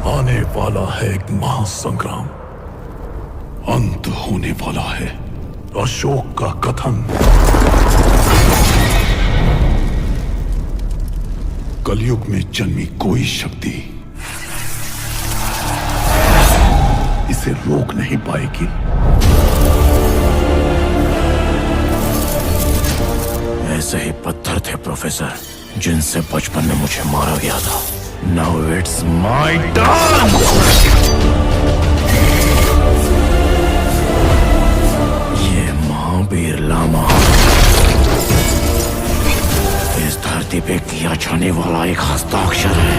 आने वाला है एक महासंग्राम, अंत होने वाला है अशोक का कथन। कलयुग में जन्मी कोई शक्ति इसे रोक नहीं पाएगी। ऐसे ही पत्थर थे प्रोफेसर, जिनसे बचपन में मुझे मारा गया था। Now it's my turn. ये महावीर लामा इस धरती पे किया जाने वाला एक हस्ताक्षर है।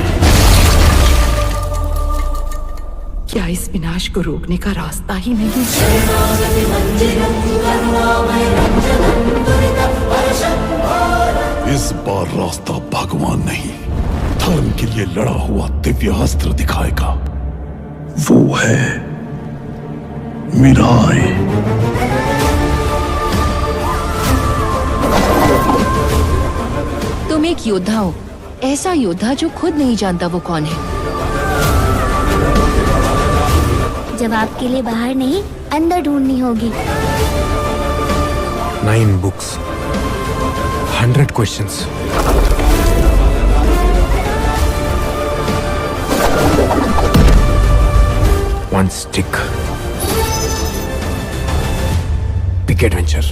क्या इस विनाश को रोकने का रास्ता ही नहीं? इस बार रास्ता भगवान नहीं, धर्म के लिए लड़ा हुआ दिव्य अस्त्र दिखाएगा। वो है मिराई। तुम एक योद्धा हो, ऐसा योद्धा जो खुद नहीं जानता वो कौन है। जवाब के लिए बाहर नहीं, अंदर ढूंढनी होगी। 9 books, 100 questions. One stick. Big adventure.